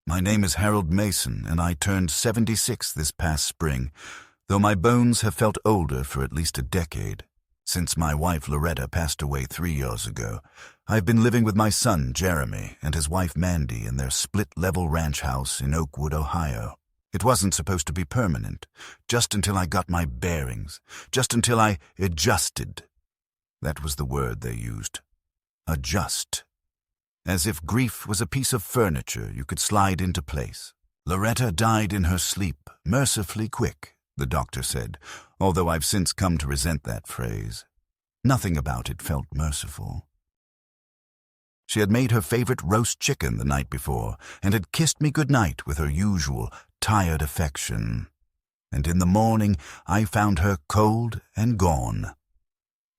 My name is Harold Mason, and I turned 76 this past spring, though my bones have felt older for at least a decade. Since my wife Loretta passed away 3 years ago, I've been living with my son Jeremy and his wife Mandy in their split-level ranch house in Oakwood, Ohio. It wasn't supposed to be permanent, just until I got my bearings, just until I adjusted. That was the word they used. Adjust. As if grief was a piece of furniture you could slide into place. Loretta died in her sleep, mercifully quick, the doctor said, although I've since come to resent that phrase. Nothing about it felt merciful. She had made her favorite roast chicken the night before and had kissed me goodnight with her usual tired affection. And in the morning I found her cold and gone.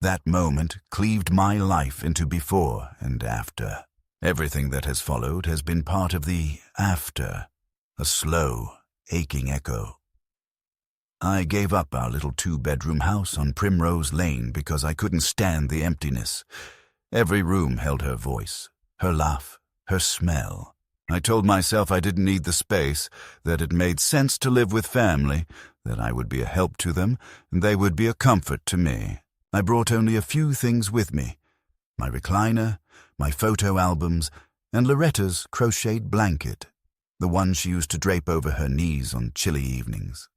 That moment cleaved my life into before and after. Everything that has followed has been part of the after, a slow, aching echo. I gave up our little 2-bedroom house on Primrose Lane because I couldn't stand the emptiness. Every room held her voice, her laugh, her smell. I told myself I didn't need the space, that it made sense to live with family, that I would be a help to them, and they would be a comfort to me. I brought only a few things with me: my recliner, my photo albums, and Loretta's crocheted blanket, the one she used to drape over her knees on chilly evenings.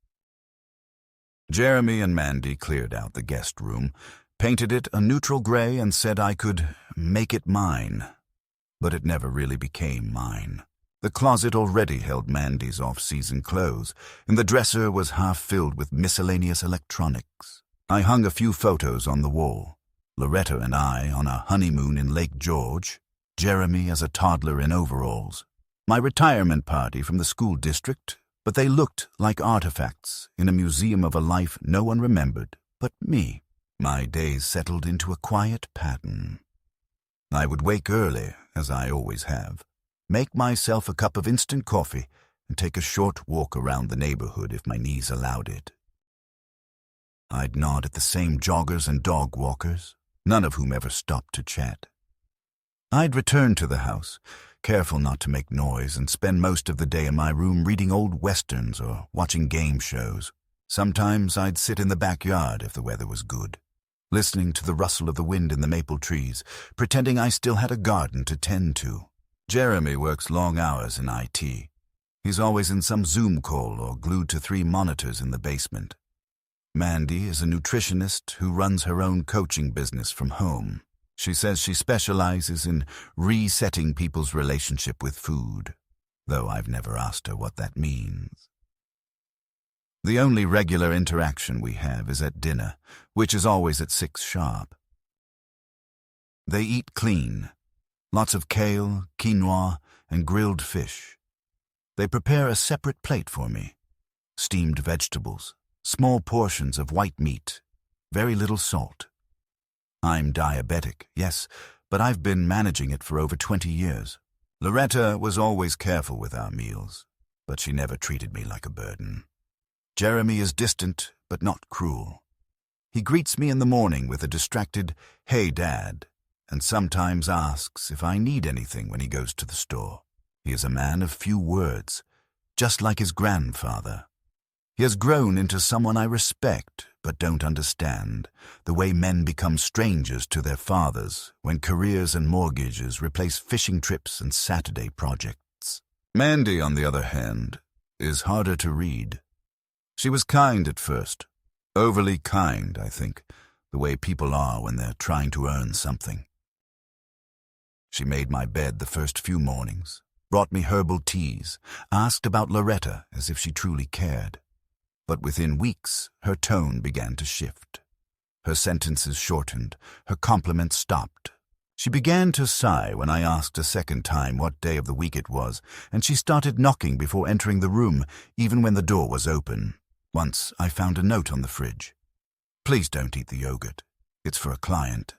Jeremy and Mandy cleared out the guest room, painted it a neutral gray, and said I could make it mine. But it never really became mine. The closet already held Mandy's off-season clothes, and the dresser was half filled with miscellaneous electronics. I hung a few photos on the wall. Loretta and I on a honeymoon in Lake George, Jeremy as a toddler in overalls, my retirement party from the school district, but they looked like artifacts in a museum of a life no one remembered but me. My days settled into a quiet pattern. I would wake early, as I always have, make myself a cup of instant coffee, and take a short walk around the neighborhood if my knees allowed it. I'd nod at the same joggers and dog walkers, none of whom ever stopped to chat. I'd return to the house, careful not to make noise, and spend most of the day in my room reading old westerns or watching game shows. Sometimes I'd sit in the backyard if the weather was good, listening to the rustle of the wind in the maple trees, pretending I still had a garden to tend to. Jeremy works long hours in IT. He's always in some Zoom call or glued to 3 monitors in the basement. Mandy is a nutritionist who runs her own coaching business from home. She says she specializes in resetting people's relationship with food, though I've never asked her what that means. The only regular interaction we have is at dinner, which is always at 6 sharp. They eat clean. Lots of kale, quinoa, and grilled fish. They prepare a separate plate for me. Steamed vegetables, small portions of white meat, very little salt. I'm diabetic, yes, but I've been managing it for over 20 years. Loretta was always careful with our meals, but she never treated me like a burden. Jeremy is distant, but not cruel. He greets me in the morning with a distracted, "Hey, Dad," and sometimes asks if I need anything when he goes to the store. He is a man of few words, just like his grandfather. He has grown into someone I respect but don't understand, the way men become strangers to their fathers when careers and mortgages replace fishing trips and Saturday projects. Mandy, on the other hand, is harder to read. She was kind at first, overly kind, I think, the way people are when they're trying to earn something. She made my bed the first few mornings, brought me herbal teas, asked about Loretta as if she truly cared. But within weeks, her tone began to shift. Her sentences shortened, her compliments stopped. She began to sigh when I asked a second time what day of the week it was, and she started knocking before entering the room, even when the door was open. Once I found a note on the fridge. "Please don't eat the yogurt. It's for a client."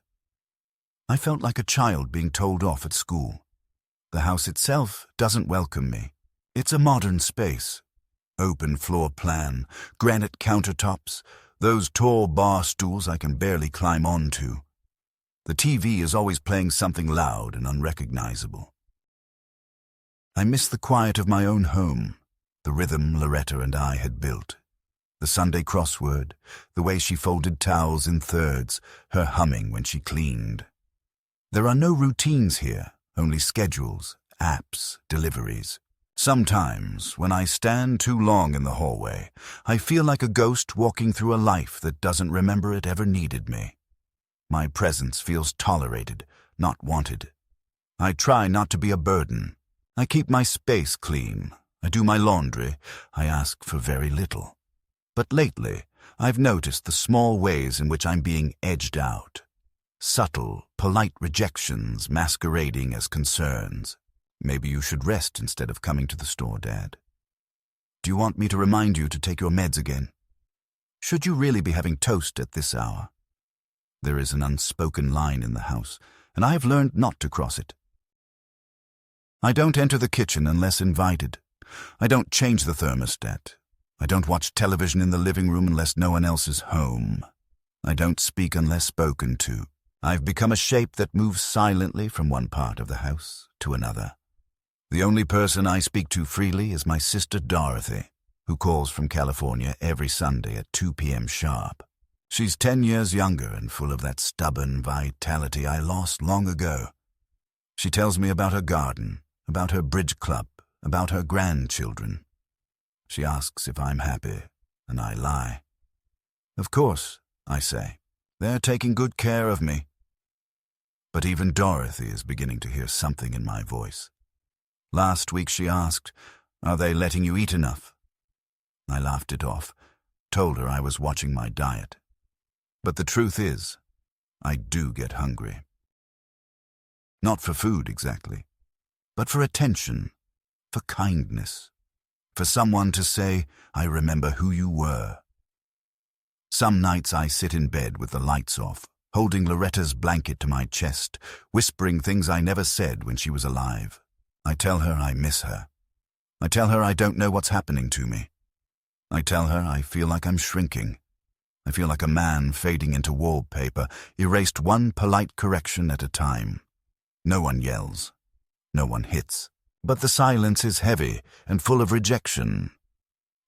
I felt like a child being told off at school. The house itself doesn't welcome me. It's a modern space. Open floor plan, granite countertops, those tall bar stools I can barely climb onto. The TV is always playing something loud and unrecognizable. I miss the quiet of my own home, the rhythm Loretta and I had built. The Sunday crossword, the way she folded towels in thirds, her humming when she cleaned. There are no routines here, only schedules, apps, deliveries. Sometimes, when I stand too long in the hallway, I feel like a ghost walking through a life that doesn't remember it ever needed me. My presence feels tolerated, not wanted. I try not to be a burden. I keep my space clean. I do my laundry. I ask for very little. But lately, I've noticed the small ways in which I'm being edged out. Subtle, polite rejections masquerading as concerns. Maybe you should rest instead of coming to the store, Dad. Do you want me to remind you to take your meds again? Should you really be having toast at this hour? There is an unspoken line in the house, and I have learned not to cross it. I don't enter the kitchen unless invited. I don't change the thermostat. I don't watch television in the living room unless no one else is home. I don't speak unless spoken to. I've become a shape that moves silently from one part of the house to another. The only person I speak to freely is my sister Dorothy, who calls from California every Sunday at 2 p.m. sharp. She's 10 years younger and full of that stubborn vitality I lost long ago. She tells me about her garden, about her bridge club, about her grandchildren. She asks if I'm happy, and I lie. Of course, I say. They're taking good care of me. But even Dorothy is beginning to hear something in my voice. Last week she asked, "Are they letting you eat enough?" I laughed it off, told her I was watching my diet. But the truth is, I do get hungry. Not for food exactly, but for attention, for kindness, for someone to say, "I remember who you were." Some nights I sit in bed with the lights off, holding Loretta's blanket to my chest, whispering things I never said when she was alive. I tell her I miss her. I tell her I don't know what's happening to me. I tell her I feel like I'm shrinking. I feel like a man fading into wallpaper, erased one polite correction at a time. No one yells. No one hits. But the silence is heavy and full of rejection.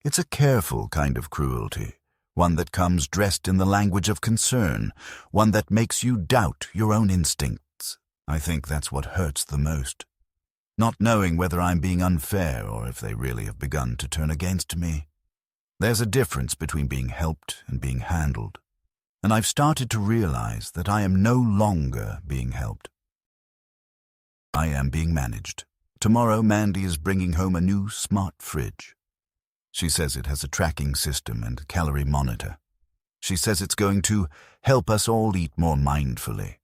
It's a careful kind of cruelty, one that comes dressed in the language of concern, one that makes you doubt your own instincts. I think that's what hurts the most. Not knowing whether I'm being unfair or if they really have begun to turn against me. There's a difference between being helped and being handled, and I've started to realize that I am no longer being helped. I am being managed. Tomorrow, Mandy is bringing home a new smart fridge. She says it has a tracking system and calorie monitor. She says it's going to help us all eat more mindfully.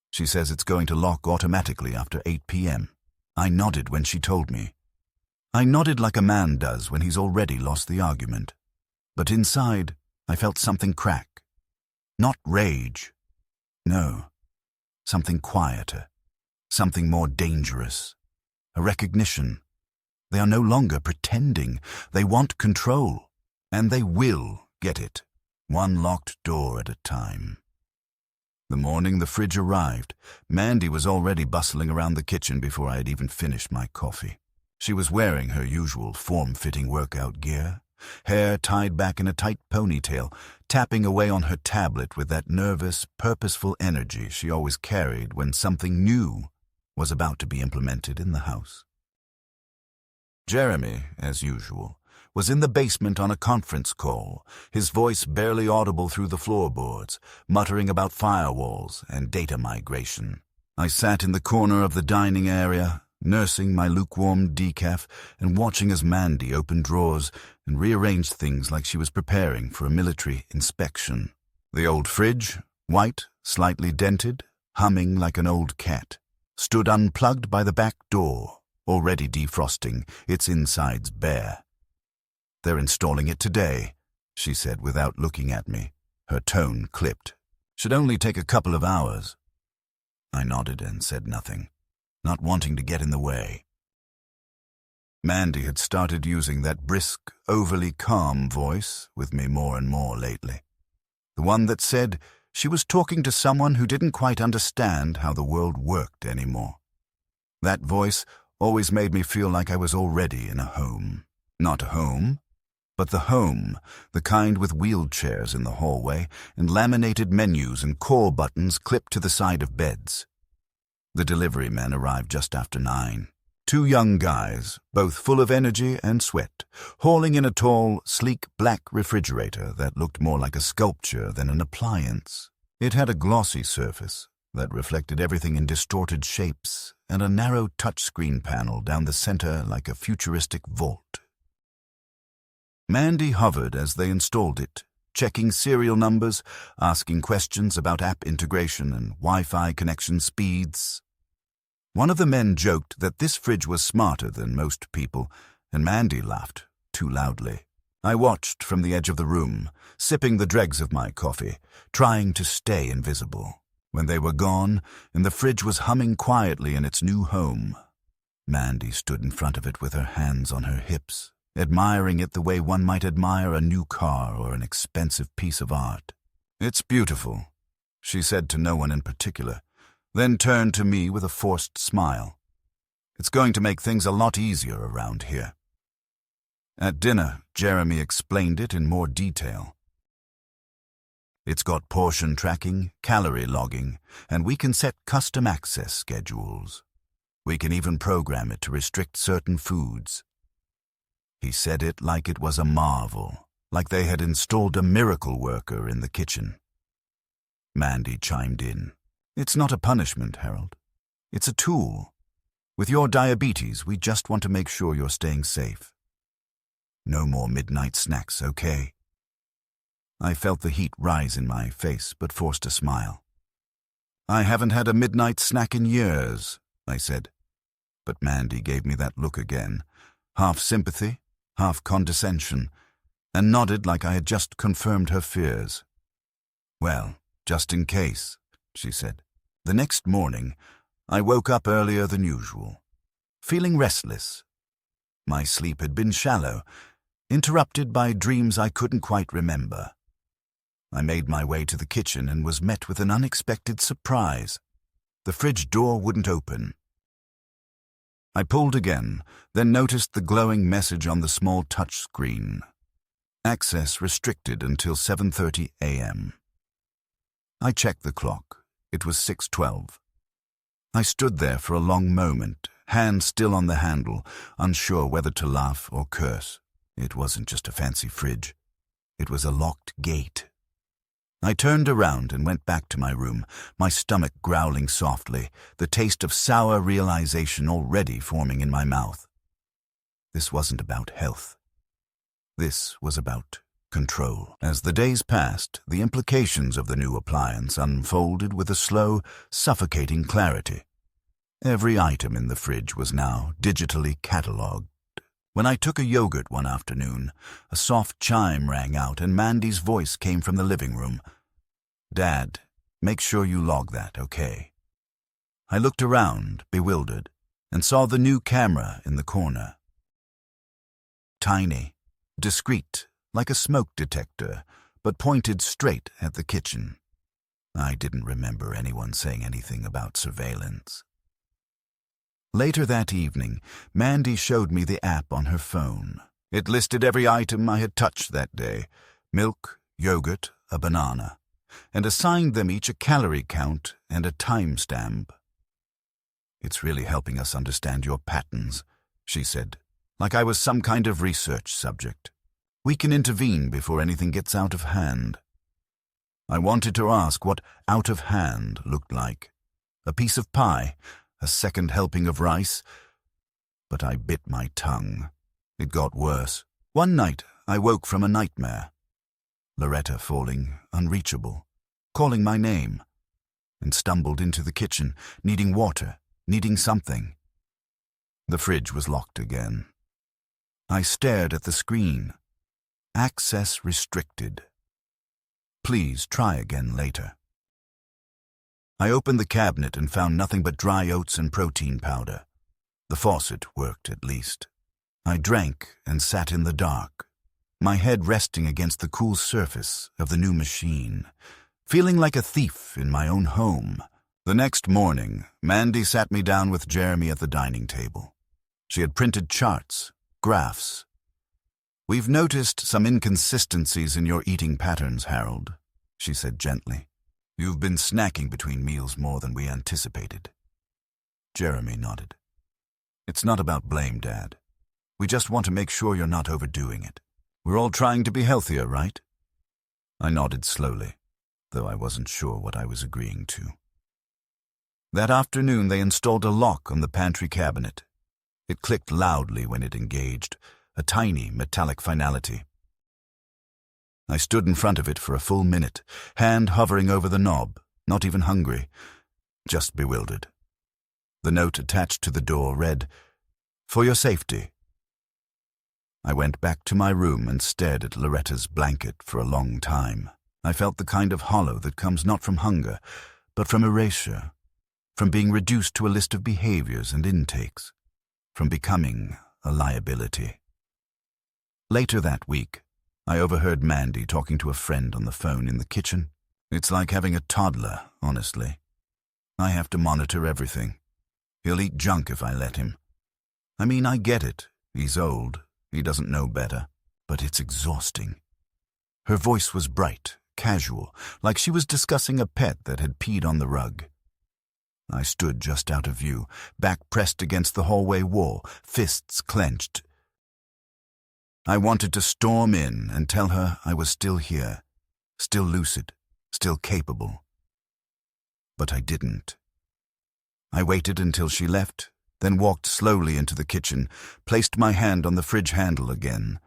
She says it's going to lock automatically after 8 p.m. I nodded when she told me. I nodded like a man does when he's already lost the argument. But inside, I felt something crack. Not rage. No. Something quieter. Something more dangerous. A recognition. They are no longer pretending. They want control. And they will get it. One locked door at a time. The morning the fridge arrived, Mandy was already bustling around the kitchen before I had even finished my coffee. She was wearing her usual form-fitting workout gear, hair tied back in a tight ponytail, tapping away on her tablet with that nervous, purposeful energy she always carried when something new was about to be implemented in the house. Jeremy, as usual, was in the basement on a conference call, his voice barely audible through the floorboards, muttering about firewalls and data migration. I sat in the corner of the dining area, nursing my lukewarm decaf and watching as Mandy opened drawers and rearranged things like she was preparing for a military inspection. The old fridge, white, slightly dented, humming like an old cat, stood unplugged by the back door, already defrosting, its insides bare. "They're installing it today," she said without looking at me, her tone clipped. "Should only take a couple of hours." I nodded and said nothing, not wanting to get in the way. Mandy had started using that brisk, overly calm voice with me more and more lately. The one that said she was talking to someone who didn't quite understand how the world worked anymore. That voice always made me feel like I was already in a home. Not a home, but the home, the kind with wheelchairs in the hallway and laminated menus and call buttons clipped to the side of beds. The delivery men arrived just after 9. 2 young guys, both full of energy and sweat, hauling in a tall, sleek black refrigerator that looked more like a sculpture than an appliance. It had a glossy surface that reflected everything in distorted shapes and a narrow touchscreen panel down the center like a futuristic vault. Mandy hovered as they installed it, checking serial numbers, asking questions about app integration and Wi-Fi connection speeds. One of the men joked that this fridge was smarter than most people, and Mandy laughed too loudly. I watched from the edge of the room, sipping the dregs of my coffee, trying to stay invisible. When they were gone, and the fridge was humming quietly in its new home, Mandy stood in front of it with her hands on her hips, admiring it the way one might admire a new car or an expensive piece of art. "It's beautiful," she said to no one in particular, then turned to me with a forced smile. "It's going to make things a lot easier around here." At dinner, Jeremy explained it in more detail. "It's got portion tracking, calorie logging, and we can set custom access schedules. We can even program it to restrict certain foods." He said it like it was a marvel, like they had installed a miracle worker in the kitchen. Mandy chimed in. "It's not a punishment, Harold. It's a tool. With your diabetes, we just want to make sure you're staying safe. No more midnight snacks, okay?" I felt the heat rise in my face, but forced a smile. "I haven't had a midnight snack in years," I said. But Mandy gave me that look again, half sympathy, half condescension, and nodded like I had just confirmed her fears. "Well, just in case," she said. The next morning, I woke up earlier than usual, feeling restless. My sleep had been shallow, interrupted by dreams I couldn't quite remember. I made my way to the kitchen and was met with an unexpected surprise. The fridge door wouldn't open. I pulled again, then noticed the glowing message on the small touch screen. Access restricted until 7:30 a.m. I checked the clock. It was 6:12. I stood there for a long moment, hand still on the handle, unsure whether to laugh or curse. It wasn't just a fancy fridge. It was a locked gate. I turned around and went back to my room, my stomach growling softly, the taste of sour realization already forming in my mouth. This wasn't about health. This was about control. As the days passed, the implications of the new appliance unfolded with a slow, suffocating clarity. Every item in the fridge was now digitally catalogued. When I took a yogurt one afternoon, a soft chime rang out and Mandy's voice came from the living room. "Dad, make sure you log that, okay?" I looked around, bewildered, and saw the new camera in the corner. Tiny, discreet, like a smoke detector, but pointed straight at the kitchen. I didn't remember anyone saying anything about surveillance. Later that evening, Mandy showed me the app on her phone. It listed every item I had touched that day: milk, yogurt, a banana, and assigned them each a calorie count and a timestamp. "It's really helping us understand your patterns," she said, like I was some kind of research subject. "We can intervene before anything gets out of hand." I wanted to ask what out of hand looked like. A piece of pie, a second helping of rice, but I bit my tongue. It got worse. One night, I woke from a nightmare. Loretta falling, unreachable, calling my name, and stumbled into the kitchen, needing water, needing something. The fridge was locked again. I stared at the screen. Access restricted. Please try again later. I opened the cabinet and found nothing but dry oats and protein powder. The faucet worked at least. I drank and sat in the dark, my head resting against the cool surface of the new machine, feeling like a thief in my own home. The next morning, Mandy sat me down with Jeremy at the dining table. She had printed charts, graphs. "We've noticed some inconsistencies in your eating patterns, Harold," she said gently. "You've been snacking between meals more than we anticipated." Jeremy nodded. "It's not about blame, Dad. We just want to make sure you're not overdoing it. We're all trying to be healthier, right?" I nodded slowly, though I wasn't sure what I was agreeing to. That afternoon they installed a lock on the pantry cabinet. It clicked loudly when it engaged, a tiny metallic finality. I stood in front of it for a full minute, hand hovering over the knob, not even hungry, just bewildered. The note attached to the door read, "For your safety." I went back to my room and stared at Loretta's blanket for a long time. I felt the kind of hollow that comes not from hunger, but from erasure, from being reduced to a list of behaviors and intakes, from becoming a liability. Later that week, I overheard Mandy talking to a friend on the phone in the kitchen. "It's like having a toddler, honestly. I have to monitor everything. He'll eat junk if I let him. I mean, I get it. He's old. He doesn't know better. But it's exhausting." Her voice was bright, casual, like she was discussing a pet that had peed on the rug. I stood just out of view, back pressed against the hallway wall, fists clenched. I wanted to storm in and tell her I was still here, still lucid, still capable. But I didn't. I waited until she left, then walked slowly into the kitchen, placed my hand on the fridge handle again,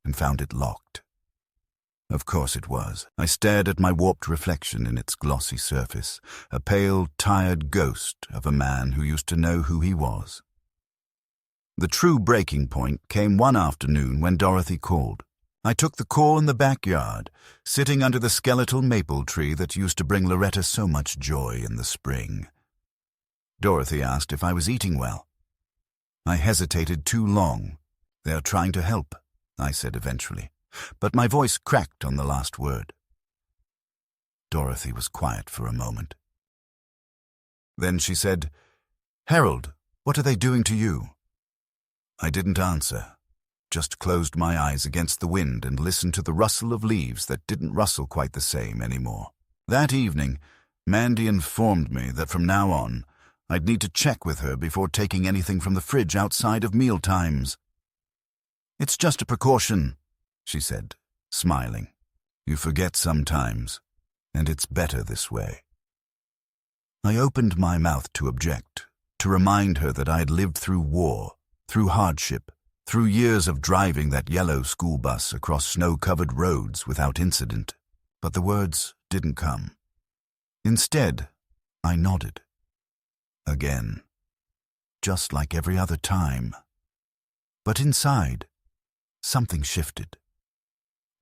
and found it locked. Of course it was. I stared at my warped reflection in its glossy surface, a pale, tired ghost of a man who used to know who he was. The true breaking point came one afternoon when Dorothy called. I took the call in the backyard, sitting under the skeletal maple tree that used to bring Loretta so much joy in the spring. Dorothy asked if I was eating well. I hesitated too long. "They're trying to help," I said eventually, but my voice cracked on the last word. Dorothy was quiet for a moment. Then she said, "Harold, what are they doing to you?" I didn't answer, just closed my eyes against the wind and listened to the rustle of leaves that didn't rustle quite the same anymore. That evening, Mandy informed me that from now on, I'd need to check with her before taking anything from the fridge outside of meal times. "It's just a precaution," she said, smiling. "You forget sometimes, and it's better this way." I opened my mouth to object, to remind her that I had lived through war, through hardship, through years of driving that yellow school bus across snow-covered roads without incident, but the words didn't come. Instead, I nodded. Again, just like every other time. But inside, something shifted.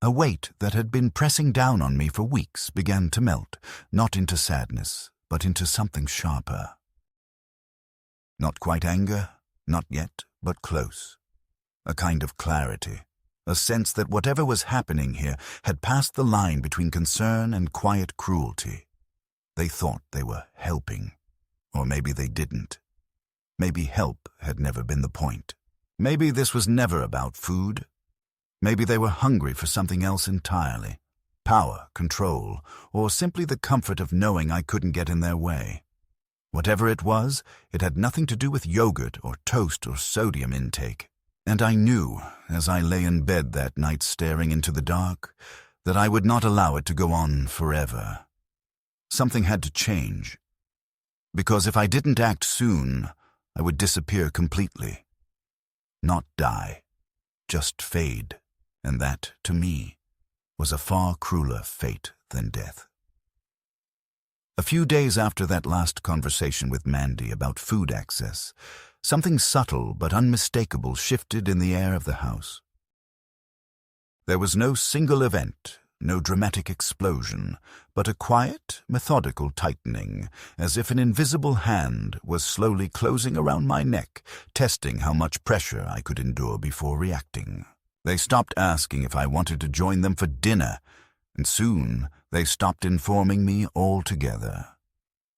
A weight that had been pressing down on me for weeks began to melt, not into sadness, but into something sharper. Not quite anger, not yet, but close. A kind of clarity, a sense that whatever was happening here had passed the line between concern and quiet cruelty. They thought they were helping, or maybe they didn't. Maybe help had never been the point. Maybe this was never about food. Maybe they were hungry for something else entirely. Power, control, or simply the comfort of knowing I couldn't get in their way. Whatever it was, it had nothing to do with yogurt or toast or sodium intake. And I knew, as I lay in bed that night staring into the dark, that I would not allow it to go on forever. Something had to change. Because if I didn't act soon, I would disappear completely. Not die, just fade, and that, to me, was a far crueler fate than death. A few days after that last conversation with Mandy about food access, something subtle but unmistakable shifted in the air of the house. There was no single event, no dramatic explosion, but a quiet, methodical tightening, as if an invisible hand was slowly closing around my neck, testing how much pressure I could endure before reacting. They stopped asking if I wanted to join them for dinner, and soon they stopped informing me altogether.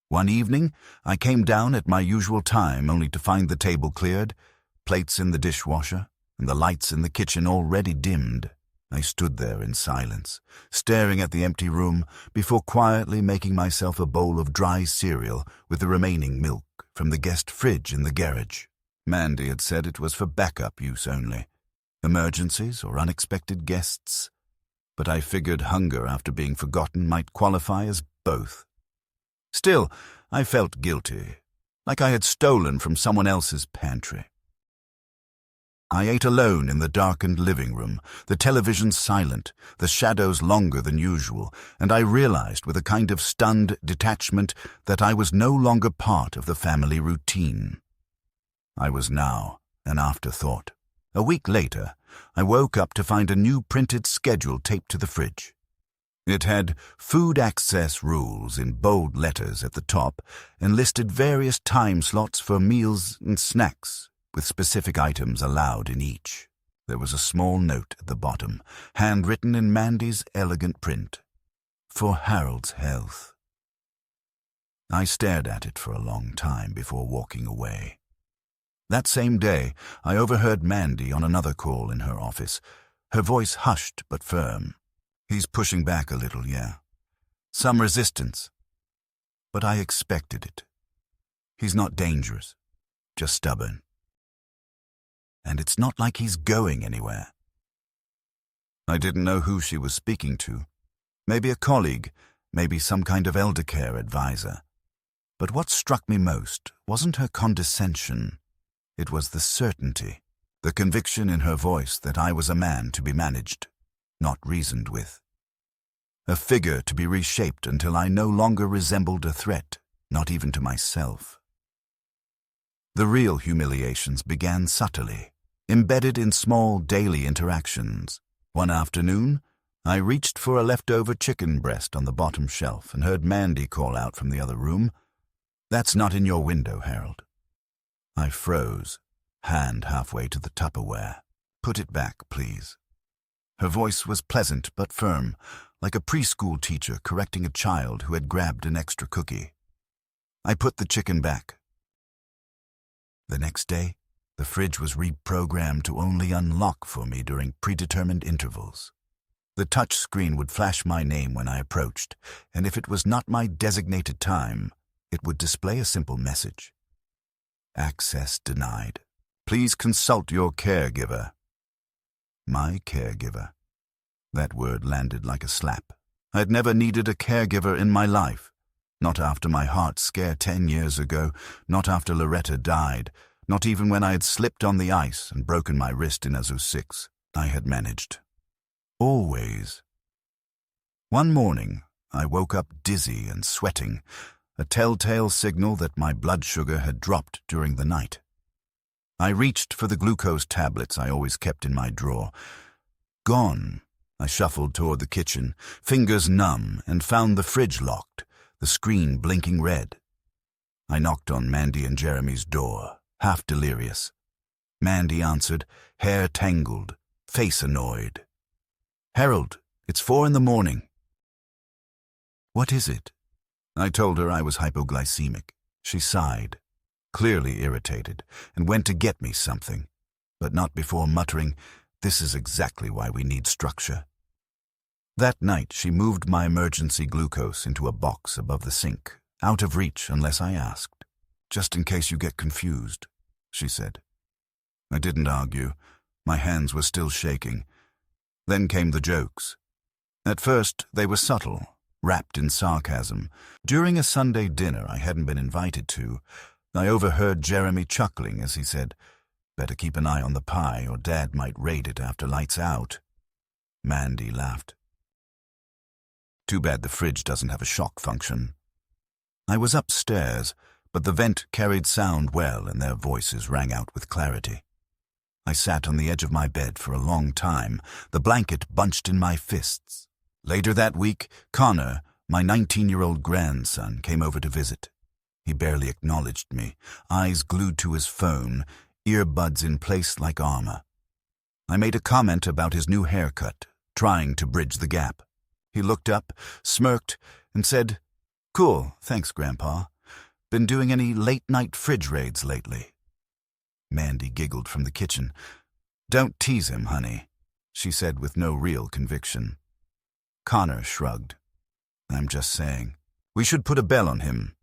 One evening, I came down at my usual time only to find the table cleared, plates in the dishwasher, and the lights in the kitchen already dimmed, I stood there in silence, staring at the empty room before quietly making myself a bowl of dry cereal with the remaining milk from the guest fridge in the garage. Mandy had said it was for backup use only, emergencies or unexpected guests, but I figured hunger after being forgotten might qualify as both. Still, I felt guilty, like I had stolen from someone else's pantry. I ate alone in the darkened living room, the television silent, the shadows longer than usual, and I realized with a kind of stunned detachment that I was no longer part of the family routine. I was now an afterthought. A week later, I woke up to find a new printed schedule taped to the fridge. It had food access rules in bold letters at the top and listed various time slots for meals and snacks, with specific items allowed in each. There was a small note at the bottom, handwritten in Mandy's elegant print, "For Harold's health." I stared at it for a long time before walking away. That same day, I overheard Mandy on another call in her office, her voice hushed but firm. "He's pushing back a little, yeah. Some resistance. But I expected it. He's not dangerous, just stubborn. And it's not like he's going anywhere." I didn't know who she was speaking to. Maybe a colleague, maybe some kind of elder care advisor. But what struck me most wasn't her condescension. It was the certainty, the conviction in her voice that I was a man to be managed, not reasoned with. A figure to be reshaped until I no longer resembled a threat, not even to myself. The real humiliations began subtly, embedded in small daily interactions. One afternoon, I reached for a leftover chicken breast on the bottom shelf and heard Mandy call out from the other room, "That's not in your window, Harold." I froze, hand halfway to the Tupperware. "Put it back, please." Her voice was pleasant but firm, like a preschool teacher correcting a child who had grabbed an extra cookie. I put the chicken back. The next day, the fridge was reprogrammed to only unlock for me during predetermined intervals. The touch screen would flash my name when I approached, and if it was not my designated time, it would display a simple message. "Access denied. Please consult your caregiver." My caregiver. That word landed like a slap. I'd never needed a caregiver in my life. Not after my heart scare 10 years ago, not after Loretta died, not even when I had slipped on the ice and broken my wrist in Azu 6. I had managed. Always. One morning, I woke up dizzy and sweating, a telltale signal that my blood sugar had dropped during the night. I reached for the glucose tablets I always kept in my drawer. Gone. I shuffled toward the kitchen, fingers numb, and found the fridge locked, the screen blinking red. I knocked on Mandy and Jeremy's door, half delirious. Mandy answered, hair tangled, face annoyed. "Harold, it's 4 a.m. "What is it?" I told her I was hypoglycemic. She sighed, clearly irritated, and went to get me something, but not before muttering, "This is exactly why we need structure." That night she moved my emergency glucose into a box above the sink, out of reach unless I asked. "Just in case you get confused," she said. I didn't argue. My hands were still shaking. Then came the jokes. At first, they were subtle, wrapped in sarcasm. During a Sunday dinner I hadn't been invited to, I overheard Jeremy chuckling as he said, "Better keep an eye on the pie or Dad might raid it after lights out." Mandy laughed. "Too bad the fridge doesn't have a shock function." I was upstairs, but the vent carried sound well and their voices rang out with clarity. I sat on the edge of my bed for a long time, the blanket bunched in my fists. Later that week, Connor, my 19-year-old grandson, came over to visit. He barely acknowledged me, eyes glued to his phone, earbuds in place like armor. I made a comment about his new haircut, trying to bridge the gap. He looked up, smirked, and said, "Cool, thanks, Grandpa. Been doing any late-night fridge raids lately?" Mandy giggled from the kitchen. "Don't tease him, honey," she said with no real conviction. Connor shrugged. "I'm just saying. We should put a bell on him."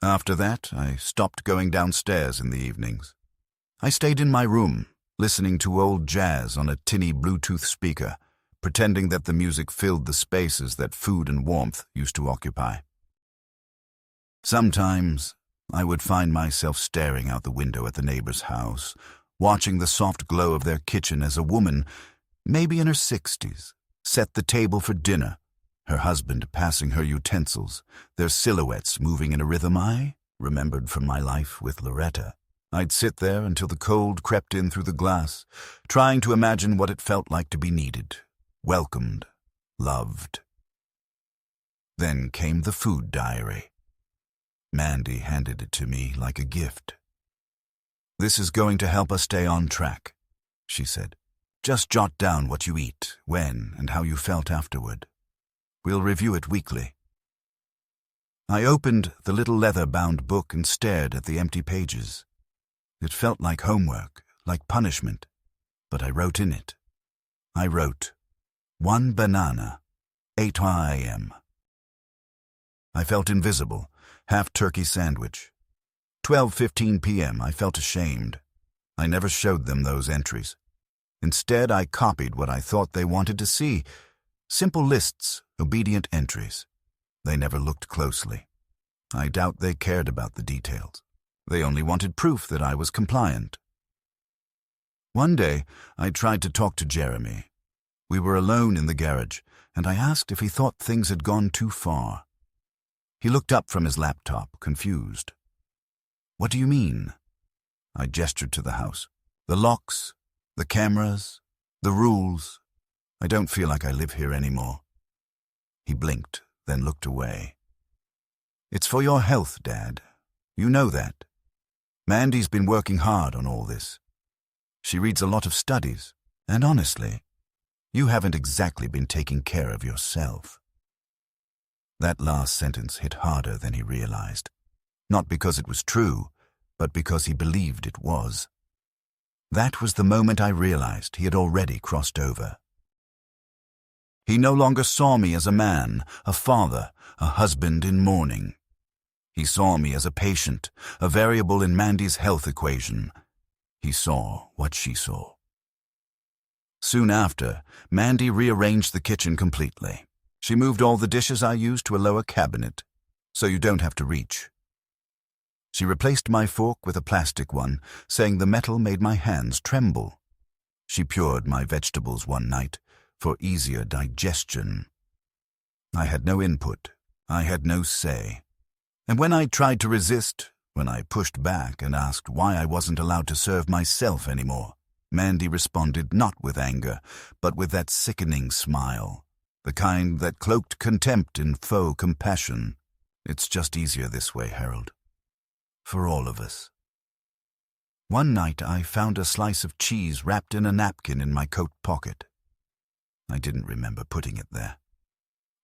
After that, I stopped going downstairs in the evenings. I stayed in my room, listening to old jazz on a tinny Bluetooth speaker, pretending that the music filled the spaces that food and warmth used to occupy. Sometimes I would find myself staring out the window at the neighbor's house, watching the soft glow of their kitchen as a woman, maybe in her 60s, set the table for dinner, her husband passing her utensils, their silhouettes moving in a rhythm I remembered from my life with Loretta. I'd sit there until the cold crept in through the glass, trying to imagine what it felt like to be needed, welcomed, loved. Then came the food diary. Mandy handed it to me like a gift. "This is going to help us stay on track," she said. "Just jot down what you eat, when, and how you felt afterward. We'll review it weekly." I opened the little leather-bound book and stared at the empty pages. It felt like homework, like punishment, but I wrote in it. I wrote, 1 banana, 8 a.m. I felt invisible, half-turkey sandwich. 12:15 p.m. I felt ashamed. I never showed them those entries. Instead, I copied what I thought they wanted to see. Simple lists, obedient entries. They never looked closely. I doubt they cared about the details. They only wanted proof that I was compliant. One day, I tried to talk to Jeremy. We were alone in the garage, and I asked if he thought things had gone too far. He looked up from his laptop, confused. "What do you mean?" I gestured to the house. "The locks, the cameras, the rules. I don't feel like I live here anymore." He blinked, then looked away. "It's for your health, Dad. You know that. Mandy's been working hard on all this. She reads a lot of studies, and honestly, you haven't exactly been taking care of yourself." That last sentence hit harder than he realized, not because it was true, but because he believed it was. That was the moment I realized he had already crossed over. He no longer saw me as a man, a father, a husband in mourning. He saw me as a patient, a variable in Mandy's health equation. He saw what she saw. Soon after, Mandy rearranged the kitchen completely. She moved all the dishes I used to a lower cabinet, so you don't have to reach. She replaced my fork with a plastic one, saying the metal made my hands tremble. She pured my vegetables one night for easier digestion. I had no input. I had no say. And when I tried to resist, when I pushed back and asked why I wasn't allowed to serve myself anymore, Mandy responded not with anger, but with that sickening smile, the kind that cloaked contempt in faux compassion. "It's just easier this way, Harold. For all of us." One night I found a slice of cheese wrapped in a napkin in my coat pocket. I didn't remember putting it there.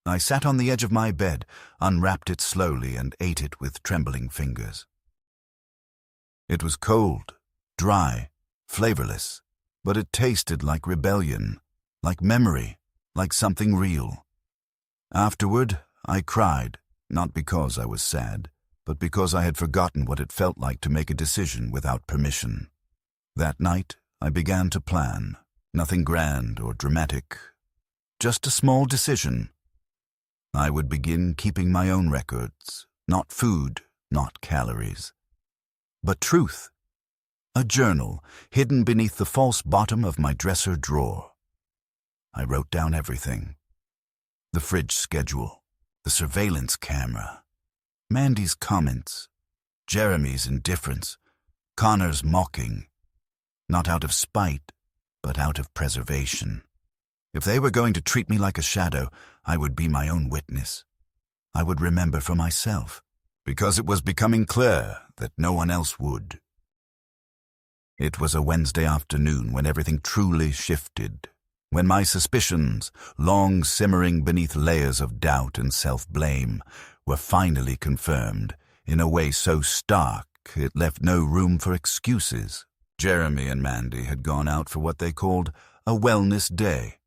I sat on the edge of my bed, unwrapped it slowly, and ate it with trembling fingers. It was cold, dry, flavorless, but it tasted like rebellion, like memory, like something real. Afterward, I cried, not because I was sad, but because I had forgotten what it felt like to make a decision without permission. That night, I began to plan, nothing grand or dramatic, just a small decision. I would begin keeping my own records, not food, not calories, but truth. A journal hidden beneath the false bottom of my dresser drawer. I wrote down everything. The fridge schedule, the surveillance camera, Mandy's comments, Jeremy's indifference, Connor's mocking, not out of spite, but out of preservation. If they were going to treat me like a shadow, I would be my own witness. I would remember for myself, because it was becoming clear that no one else would. It was a Wednesday afternoon when everything truly shifted, when my suspicions, long simmering beneath layers of doubt and self-blame, were finally confirmed in a way so stark it left no room for excuses. Jeremy and Mandy had gone out for what they called a wellness day,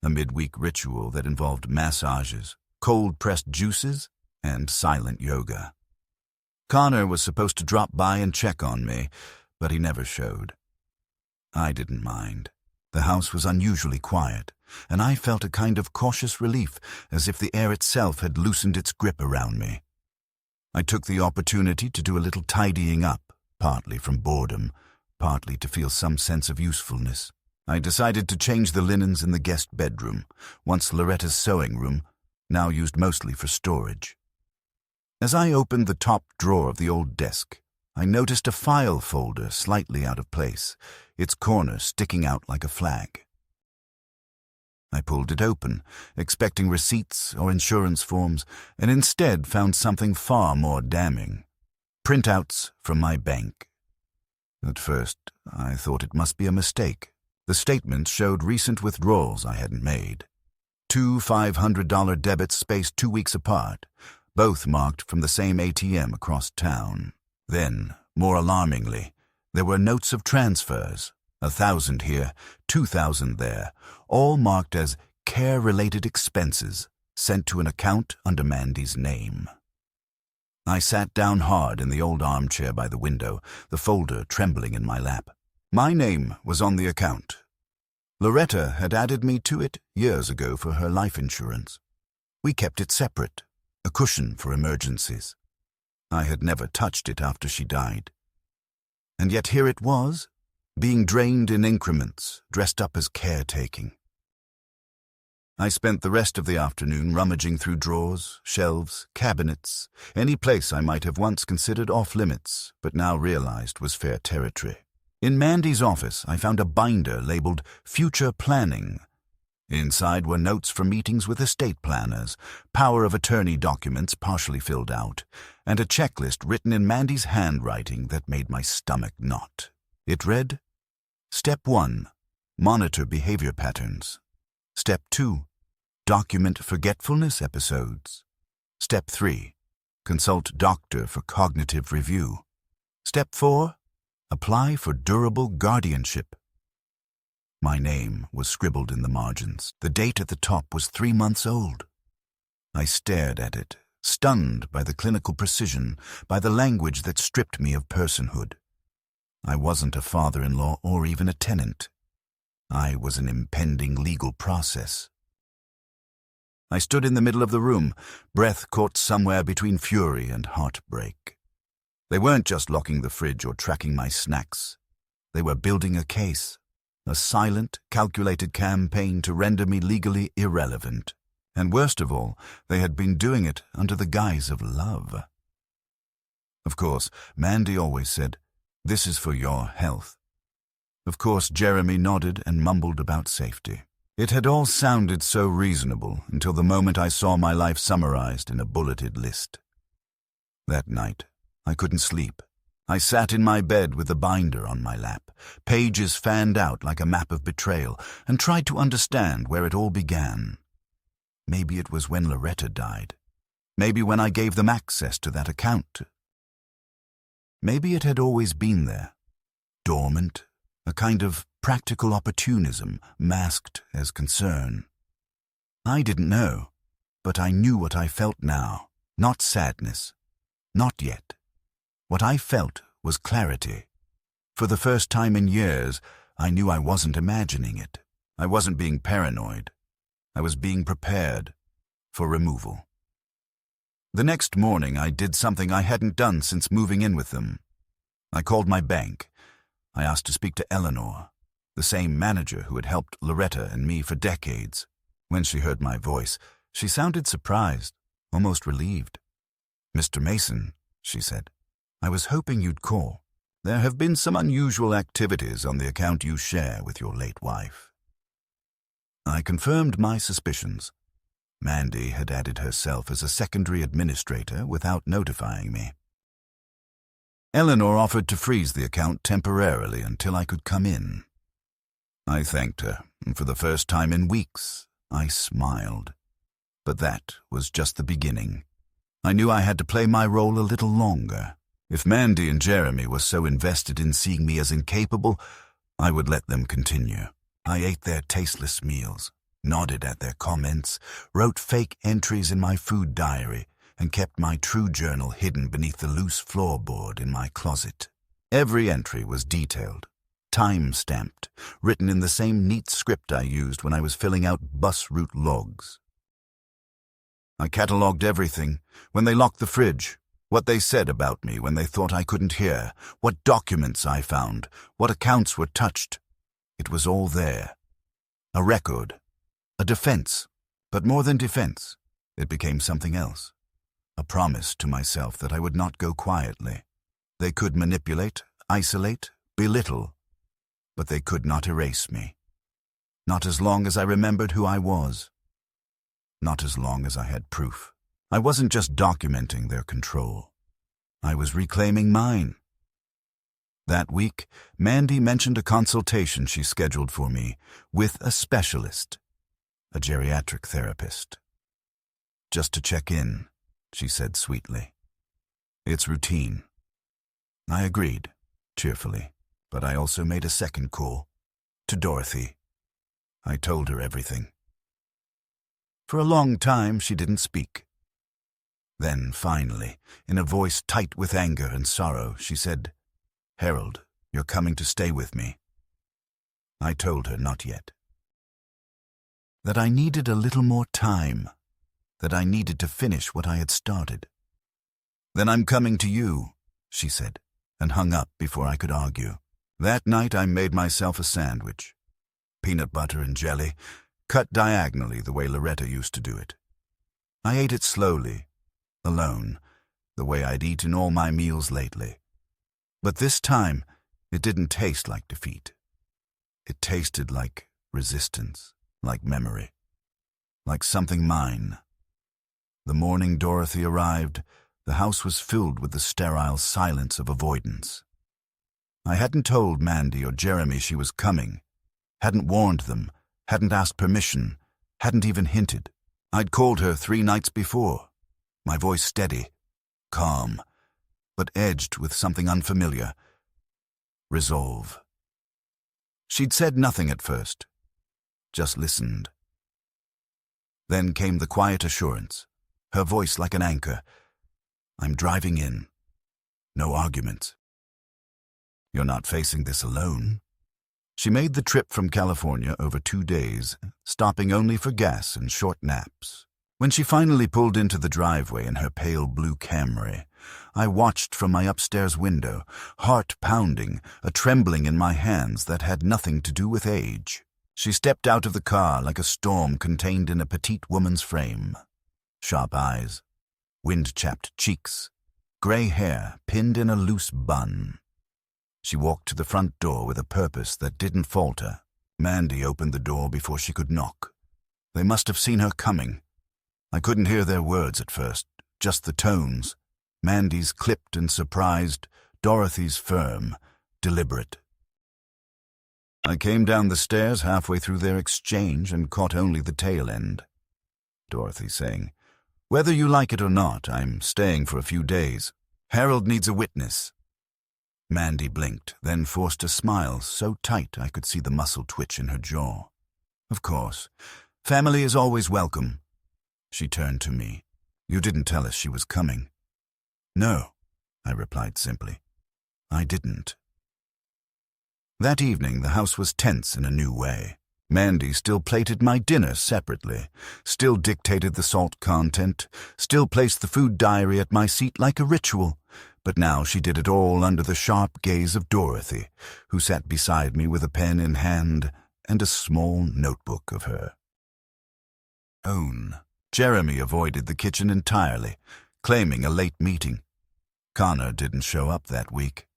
a midweek ritual that involved massages, cold-pressed juices, and silent yoga. Connor was supposed to drop by and check on me, but he never showed. I didn't mind. The house was unusually quiet, and I felt a kind of cautious relief, as if the air itself had loosened its grip around me. I took the opportunity to do a little tidying up, partly from boredom, partly to feel some sense of usefulness. I decided to change the linens in the guest bedroom, once Loretta's sewing room, now used mostly for storage. As I opened the top drawer of the old desk, I noticed a file folder slightly out of place, its corner sticking out like a flag. I pulled it open, expecting receipts or insurance forms, and instead found something far more damning: printouts from my bank. At first, I thought it must be a mistake. The statements showed recent withdrawals I hadn't made. 2 $500 debits spaced 2 weeks apart, both marked from the same ATM across town. Then, more alarmingly, there were notes of transfers, 1,000 here, 2,000 there, all marked as care-related expenses, sent to an account under Mandy's name. I sat down hard in the old armchair by the window, the folder trembling in my lap. My name was on the account. Loretta had added me to it years ago for her life insurance. We kept it separate, a cushion for emergencies. I had never touched it after she died. And yet here it was, being drained in increments, dressed up as caretaking. I spent the rest of the afternoon rummaging through drawers, shelves, cabinets, any place I might have once considered off-limits, but now realized was fair territory. In Mandy's office, I found a binder labeled Future Planning. Inside were notes for meetings with estate planners, power of attorney documents partially filled out, and a checklist written in Mandy's handwriting that made my stomach knot. It read, Step 1. Monitor behavior patterns. Step 2. Document forgetfulness episodes. Step 3. Consult doctor for cognitive review. Step 4. Apply for durable guardianship. My name was scribbled in the margins. The date at the top was 3 months old. I stared at it, stunned by the clinical precision, by the language that stripped me of personhood. I wasn't a father-in-law or even a tenant. I was an impending legal process. I stood in the middle of the room, breath caught somewhere between fury and heartbreak. They weren't just locking the fridge or tracking my snacks. They were building a case, a silent, calculated campaign to render me legally irrelevant. And worst of all, they had been doing it under the guise of love. Of course, Mandy always said, "This is for your health." Of course, Jeremy nodded and mumbled about safety. It had all sounded so reasonable until the moment I saw my life summarized in a bulleted list. That night, I couldn't sleep. I sat in my bed with the binder on my lap, pages fanned out like a map of betrayal, and tried to understand where it all began. Maybe it was when Loretta died. Maybe when I gave them access to that account. Maybe it had always been there, dormant, a kind of practical opportunism masked as concern. I didn't know, but I knew what I felt now, not sadness, not yet. What I felt was clarity. For the first time in years, I knew I wasn't imagining it. I wasn't being paranoid. I was being prepared for removal. The next morning, I did something I hadn't done since moving in with them. I called my bank. I asked to speak to Eleanor, the same manager who had helped Loretta and me for decades. When she heard my voice, she sounded surprised, almost relieved. "Mr. Mason," she said, "I was hoping you'd call. There have been some unusual activities on the account you share with your late wife." I confirmed my suspicions. Mandy had added herself as a secondary administrator without notifying me. Eleanor offered to freeze the account temporarily until I could come in. I thanked her, and for the first time in weeks, I smiled. But that was just the beginning. I knew I had to play my role a little longer. If Mandy and Jeremy were so invested in seeing me as incapable, I would let them continue. I ate their tasteless meals, nodded at their comments, wrote fake entries in my food diary, and kept my true journal hidden beneath the loose floorboard in my closet. Every entry was detailed, time-stamped, written in the same neat script I used when I was filling out bus route logs. I catalogued everything: when they locked the fridge, what they said about me when they thought I couldn't hear, what documents I found, what accounts were touched. It was all there. A record, a defense, but more than defense, it became something else. A promise to myself that I would not go quietly. They could manipulate, isolate, belittle, but they could not erase me. Not as long as I remembered who I was. Not as long as I had proof. I wasn't just documenting their control. I was reclaiming mine. That week, Mandy mentioned a consultation she scheduled for me with a specialist, a geriatric therapist. Just to check in, she said sweetly. It's routine. I agreed, cheerfully, but I also made a second call, to Dorothy. I told her everything. For a long time, she didn't speak. Then, finally, in a voice tight with anger and sorrow, she said, "Harold, you're coming to stay with me." I told her not yet. That I needed a little more time, that I needed to finish what I had started. "Then I'm coming to you," she said, and hung up before I could argue. That night I made myself a sandwich. Peanut butter and jelly, cut diagonally the way Loretta used to do it. I ate it slowly, alone, the way I'd eaten all my meals lately. But this time, it didn't taste like defeat. It tasted like resistance, like memory, like something mine. The morning Dorothy arrived, the house was filled with the sterile silence of avoidance. I hadn't told Mandy or Jeremy she was coming, hadn't warned them, hadn't asked permission, hadn't even hinted. I'd called her 3 nights before, my voice steady, calm, but edged with something unfamiliar. Resolve. She'd said nothing at first, just listened. Then came the quiet assurance, her voice like an anchor. "I'm driving in. No arguments. You're not facing this alone." She made the trip from California over 2 days, stopping only for gas and short naps. When she finally pulled into the driveway in her pale blue Camry, I watched from my upstairs window, heart pounding, a trembling in my hands that had nothing to do with age. She stepped out of the car like a storm contained in a petite woman's frame. Sharp eyes, wind-chapped cheeks, gray hair pinned in a loose bun. She walked to the front door with a purpose that didn't falter. Mandy opened the door before she could knock. They must have seen her coming. I couldn't hear their words at first, just the tones. Mandy's clipped and surprised, Dorothy's firm, deliberate. I came down the stairs halfway through their exchange and caught only the tail end. Dorothy saying, "Whether you like it or not, I'm staying for a few days. Harold needs a witness." Mandy blinked, then forced a smile so tight I could see the muscle twitch in her jaw. "Of course. Family is always welcome." She turned to me. "You didn't tell us she was coming." "No," I replied simply. "I didn't." That evening the house was tense in a new way. Mandy still plated my dinner separately, still dictated the salt content, still placed the food diary at my seat like a ritual. But now she did it all under the sharp gaze of Dorothy, who sat beside me with a pen in hand and a small notebook of her own. Jeremy avoided the kitchen entirely, claiming a late meeting. Connor didn't show up that week.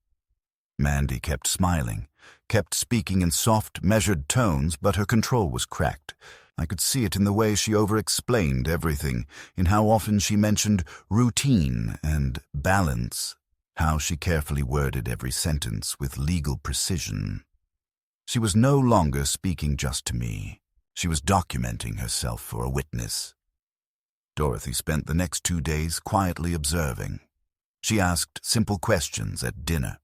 Mandy kept smiling, kept speaking in soft, measured tones, but her control was cracked. I could see it in the way she over-explained everything, in how often she mentioned routine and balance, how she carefully worded every sentence with legal precision. She was no longer speaking just to me. She was documenting herself for a witness. Dorothy spent the next 2 days quietly observing. She asked simple questions at dinner.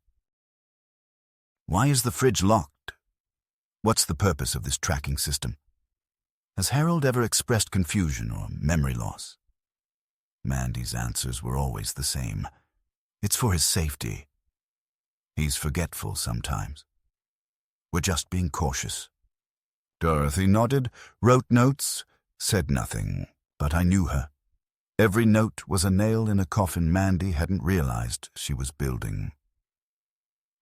Why is the fridge locked? What's the purpose of this tracking system? Has Harold ever expressed confusion or memory loss? Mandy's answers were always the same. It's for his safety. He's forgetful sometimes. We're just being cautious. Dorothy nodded, wrote notes, said nothing, but I knew her. Every note was a nail in a coffin Mandy hadn't realized she was building.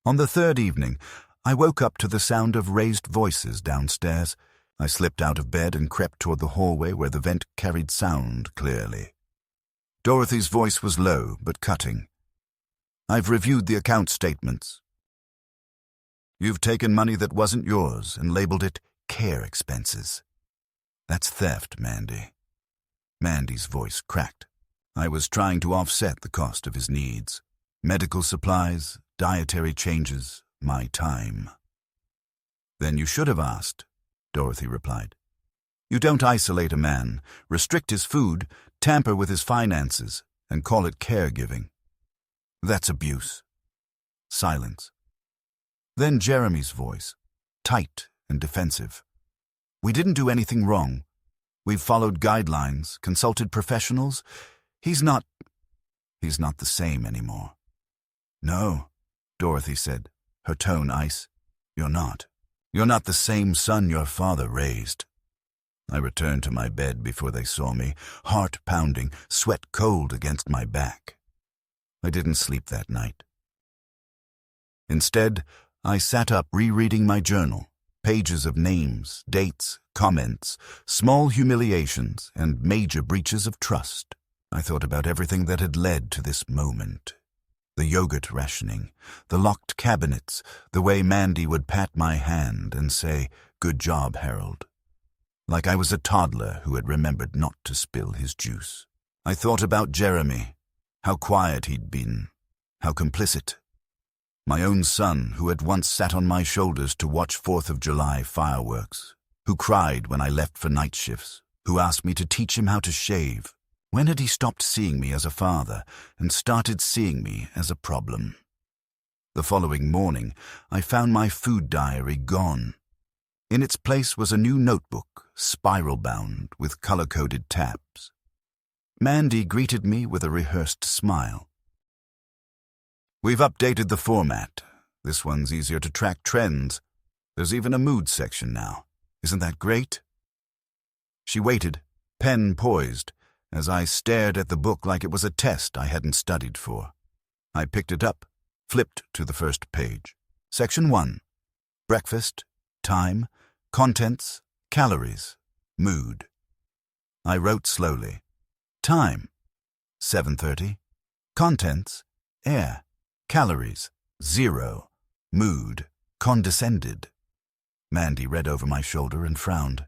On the third evening, I woke up to the sound of raised voices downstairs. I slipped out of bed and crept toward the hallway where the vent carried sound clearly. Dorothy's voice was low but cutting. I've reviewed the account statements. You've taken money that wasn't yours and labeled it care expenses. That's theft, Mandy. Mandy's voice cracked. I was trying to offset the cost of his needs. Medical supplies, dietary changes, my time. Then you should have asked, Dorothy replied. You don't isolate a man, restrict his food, tamper with his finances, and call it caregiving. That's abuse. Silence. Then Jeremy's voice, tight and defensive. We didn't do anything wrong. We've followed guidelines, consulted professionals. He's not the same anymore. No, Dorothy said, her tone ice. You're not. You're not the same son your father raised. I returned to my bed before they saw me, heart pounding, sweat cold against my back. I didn't sleep that night. Instead, I sat up rereading my journal, pages of names, dates, comments, small humiliations, and major breaches of trust. I thought about everything that had led to this moment. The yogurt rationing, the locked cabinets, the way Mandy would pat my hand and say, "Good job, Harold," like I was a toddler who had remembered not to spill his juice. I thought about Jeremy, how quiet he'd been, how complicit. My own son, who had once sat on my shoulders to watch 4th of July fireworks, who cried when I left for night shifts, who asked me to teach him how to shave. When had he stopped seeing me as a father and started seeing me as a problem? The following morning, I found my food diary gone. In its place was a new notebook, spiral-bound, with color-coded tabs. Mandy greeted me with a rehearsed smile. We've updated the format. This one's easier to track trends. There's even a mood section now. Isn't that great? She waited, pen poised, as I stared at the book like it was a test I hadn't studied for. I picked it up, flipped to the first page. Section 1. Breakfast, time, contents, calories, mood. I wrote slowly. Time, 7:30. Contents, air. Calories, 0. Mood, condescended. Mandy read over my shoulder and frowned.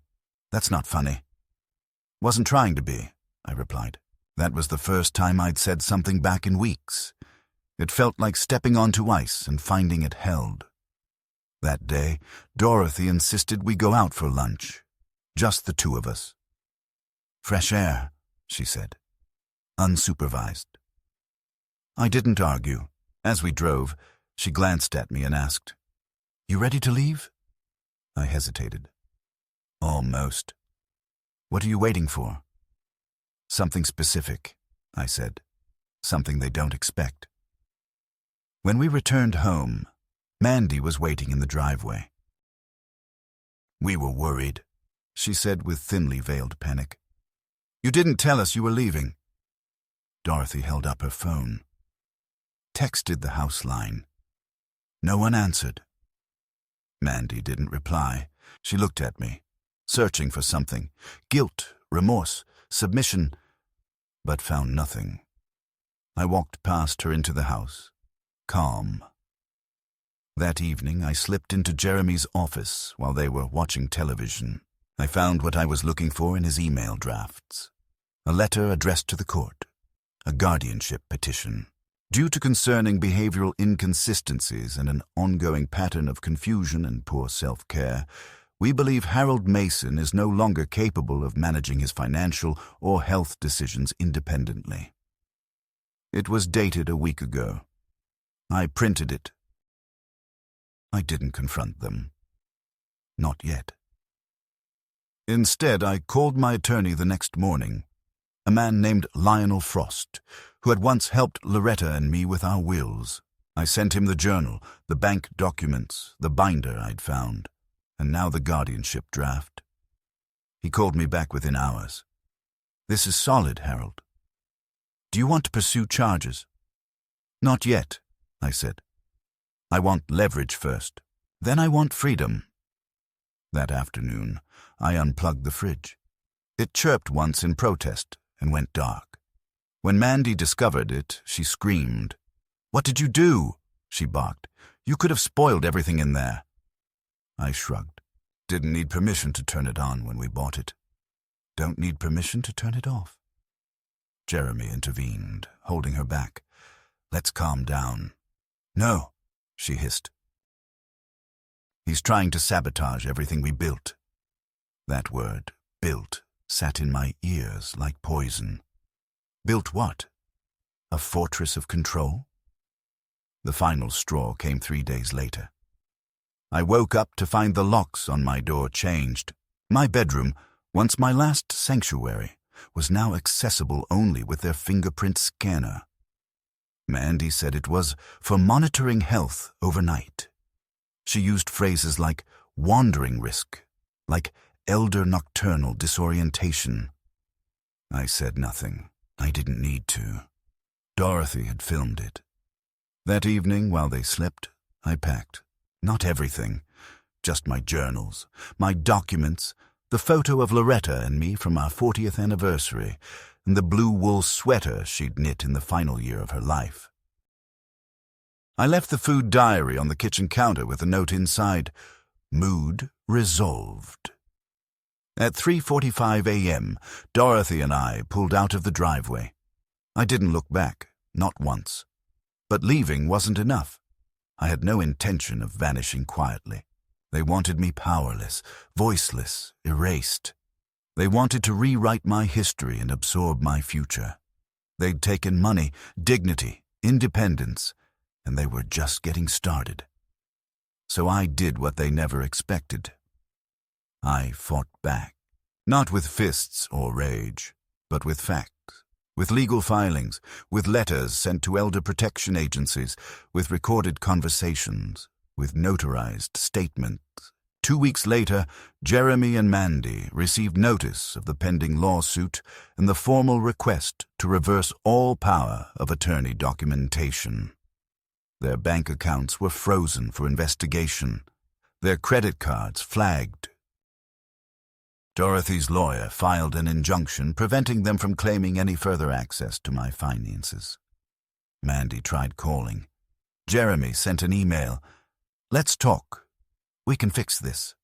That's not funny. Wasn't trying to be, I replied. That was the first time I'd said something back in weeks. It felt like stepping onto ice and finding it held. That day, Dorothy insisted we go out for lunch. Just the two of us. Fresh air, she said. Unsupervised. I didn't argue. As we drove, she glanced at me and asked, You ready to leave? I hesitated. Almost. What are you waiting for? Something specific, I said. Something they don't expect. When we returned home, Mandy was waiting in the driveway. We were worried, she said with thinly veiled panic. You didn't tell us you were leaving. Dorothy held up her phone. Texted the house line. No one answered. Mandy didn't reply. She looked at me, searching for something. Guilt, remorse, submission, but found nothing. I walked past her into the house, calm. That evening I slipped into Jeremy's office while they were watching television. I found what I was looking for in his email drafts. A letter addressed to the court. A guardianship petition. Due to concerning behavioral inconsistencies and an ongoing pattern of confusion and poor self-care, we believe Harold Mason is no longer capable of managing his financial or health decisions independently. It was dated a week ago. I printed it. I didn't confront them. Not yet. Instead, I called my attorney the next morning, a man named Lionel Frost, who had once helped Loretta and me with our wills. I sent him the journal, the bank documents, the binder I'd found, and now the guardianship draft. He called me back within hours. "This is solid, Harold. Do you want to pursue charges?" "Not yet," I said. "I want leverage first. Then I want freedom." That afternoon, I unplugged the fridge. It chirped once in protest and went dark. When Mandy discovered it, she screamed. "What did you do?" she barked. "You could have spoiled everything in there." I shrugged. "Didn't need permission to turn it on when we bought it. Don't need permission to turn it off." Jeremy intervened, holding her back. "Let's calm down." "No," she hissed. "He's trying to sabotage everything we built." That word, built, sat in my ears like poison. Built what? A fortress of control? The final straw came 3 days later. I woke up to find the locks on my door changed. My bedroom, once my last sanctuary, was now accessible only with their fingerprint scanner. Mandy said it was for monitoring health overnight. She used phrases like wandering risk, like elder nocturnal disorientation. I said nothing. I didn't need to. Dorothy had filmed it. That evening, while they slept, I packed. Not everything, just my journals, my documents, the photo of Loretta and me from our 40th anniversary, and the blue wool sweater she'd knit in the final year of her life. I left the food diary on the kitchen counter with a note inside, "Mood resolved." At 3:45 a.m., Dorothy and I pulled out of the driveway. I didn't look back, not once. But leaving wasn't enough. I had no intention of vanishing quietly. They wanted me powerless, voiceless, erased. They wanted to rewrite my history and absorb my future. They'd taken money, dignity, independence, and they were just getting started. So I did what they never expected. I fought back, not with fists or rage, but with facts, with legal filings, with letters sent to elder protection agencies, with recorded conversations, with notarized statements. 2 weeks later, Jeremy and Mandy received notice of the pending lawsuit and the formal request to reverse all power of attorney documentation. Their bank accounts were frozen for investigation, their credit cards flagged. Dorothy's lawyer filed an injunction preventing them from claiming any further access to my finances. Mandy tried calling. Jeremy sent an email. "Let's talk. We can fix this."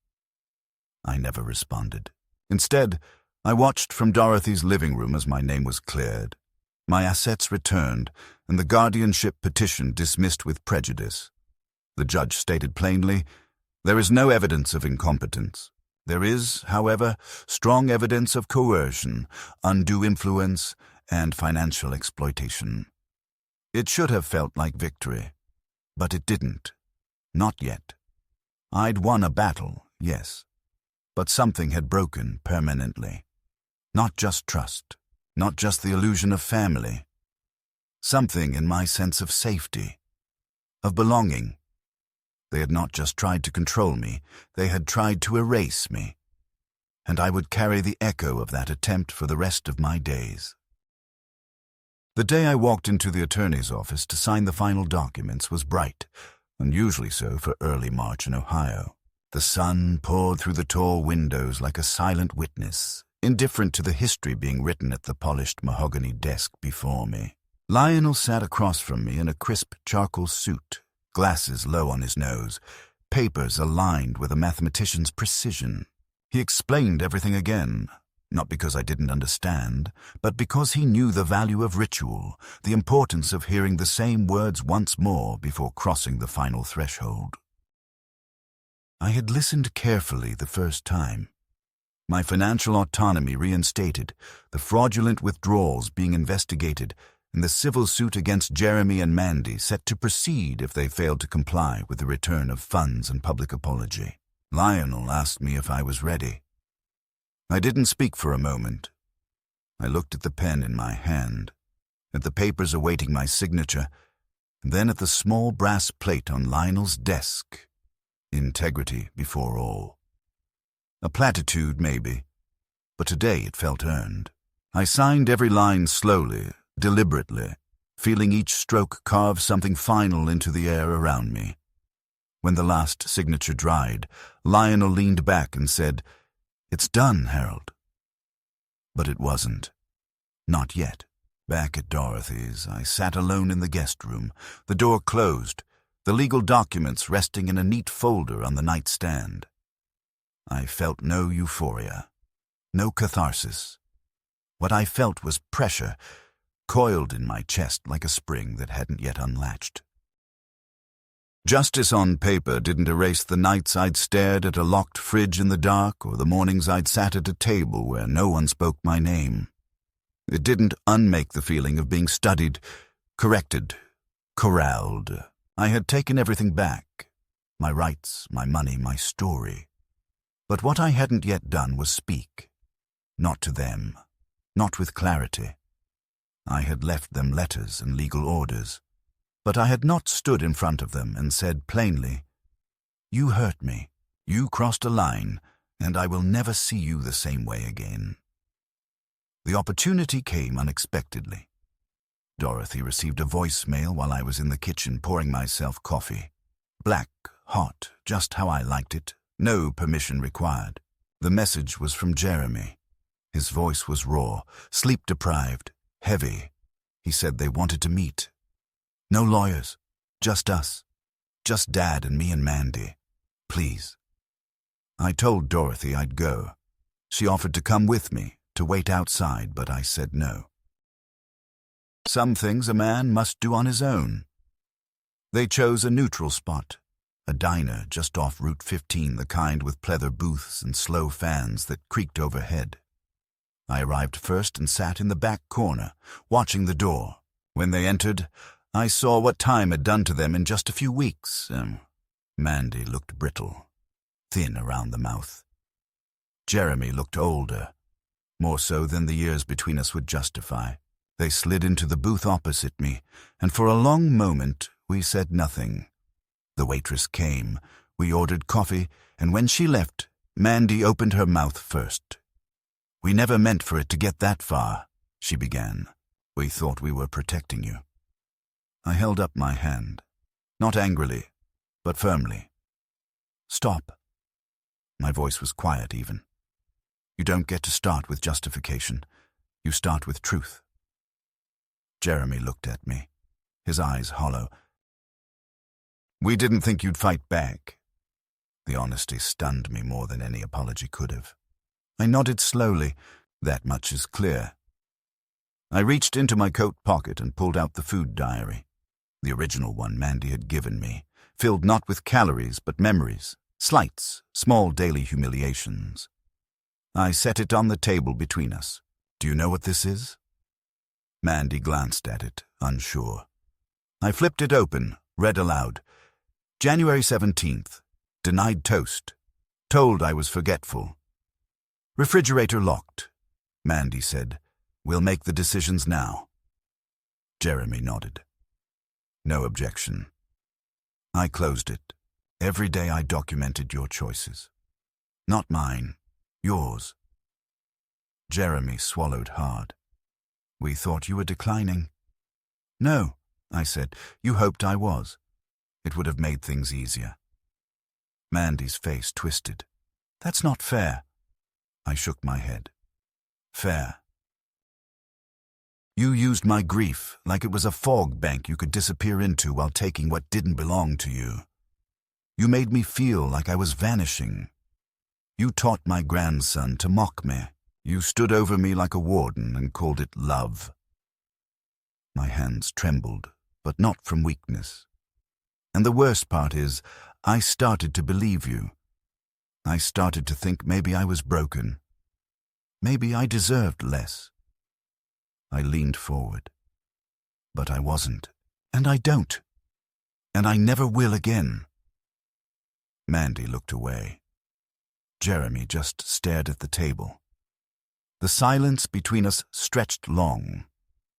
I never responded. Instead, I watched from Dorothy's living room as my name was cleared, my assets returned, and the guardianship petition dismissed with prejudice. The judge stated plainly, "There is no evidence of incompetence. There is, however, strong evidence of coercion, undue influence, and financial exploitation." It should have felt like victory, but it didn't. Not yet. I'd won a battle, yes, but something had broken permanently. Not just trust, not just the illusion of family. Something in my sense of safety, of belonging. They had not just tried to control me, they had tried to erase me. And I would carry the echo of that attempt for the rest of my days. The day I walked into the attorney's office to sign the final documents was bright, unusually so for early March in Ohio. The sun poured through the tall windows like a silent witness, indifferent to the history being written at the polished mahogany desk before me. Lionel sat across from me in a crisp charcoal suit, glasses low on his nose, papers aligned with a mathematician's precision. He explained everything again, not because I didn't understand, but because he knew the value of ritual, the importance of hearing the same words once more before crossing the final threshold. I had listened carefully the first time. My financial autonomy reinstated, the fraudulent withdrawals being investigated, and the civil suit against Jeremy and Mandy set to proceed if they failed to comply with the return of funds and public apology. Lionel asked me if I was ready. I didn't speak for a moment. I looked at the pen in my hand, at the papers awaiting my signature, and then at the small brass plate on Lionel's desk. Integrity before all. A platitude, maybe, but today it felt earned. I signed every line slowly, deliberately, feeling each stroke carve something final into the air around me. When the last signature dried, Lionel leaned back and said, "It's done, Harold." But it wasn't. Not yet. Back at Dorothy's, I sat alone in the guest room, the door closed, the legal documents resting in a neat folder on the nightstand. I felt no euphoria, no catharsis. What I felt was pressure, coiled in my chest like a spring that hadn't yet unlatched. Justice on paper didn't erase the nights I'd stared at a locked fridge in the dark or the mornings I'd sat at a table where no one spoke my name. It didn't unmake the feeling of being studied, corrected, corralled. I had taken everything back, my rights, my money, my story. But what I hadn't yet done was speak. Not to them, not with clarity. I had left them letters and legal orders, but I had not stood in front of them and said plainly, "You hurt me, you crossed a line, and I will never see you the same way again." The opportunity came unexpectedly. Dorothy received a voicemail while I was in the kitchen pouring myself coffee. Black, hot, just how I liked it, no permission required. The message was from Jeremy. His voice was raw, sleep-deprived, heavy. He said they wanted to meet. No lawyers, just us. Just Dad and me and Mandy. Please. I told Dorothy I'd go. She offered to come with me, to wait outside, but I said no. Some things a man must do on his own. They chose a neutral spot, a diner just off Route 15, the kind with pleather booths and slow fans that creaked overhead. I arrived first and sat in the back corner, watching the door. When they entered, I saw what time had done to them in just a few weeks. Mandy looked brittle, thin around the mouth. Jeremy looked older, more so than the years between us would justify. They slid into the booth opposite me, and for a long moment we said nothing. The waitress came, we ordered coffee, and when she left, Mandy opened her mouth first. "We never meant for it to get that far," she began. "We thought we were protecting you." I held up my hand, not angrily, but firmly. "Stop." My voice was quiet even. "You don't get to start with justification. You start with truth." Jeremy looked at me, his eyes hollow. "We didn't think you'd fight back." The honesty stunned me more than any apology could have. I nodded slowly. That much is clear. I reached into my coat pocket and pulled out the food diary, the original one Mandy had given me, filled not with calories but memories, slights, small daily humiliations. I set it on the table between us. "Do you know what this is?" Mandy glanced at it, unsure. I flipped it open, read aloud. January 17th. Denied toast. Told I was forgetful. Refrigerator locked. Mandy said, "We'll make the decisions now." Jeremy nodded. No objection. I closed it. Every day I documented your choices. Not mine, yours. Jeremy swallowed hard. "We thought you were declining." "No," I said. "You hoped I was. It would have made things easier." Mandy's face twisted. "That's not fair." I shook my head. "Fair. You used my grief like it was a fog bank you could disappear into while taking what didn't belong to you. You made me feel like I was vanishing. You taught my grandson to mock me. You stood over me like a warden and called it love." My hands trembled, but not from weakness. And the worst part is, I started to believe you. I started to think maybe I was broken. Maybe I deserved less. I leaned forward. But I wasn't. And I don't. And I never will again. Mandy looked away. Jeremy just stared at the table. The silence between us stretched long.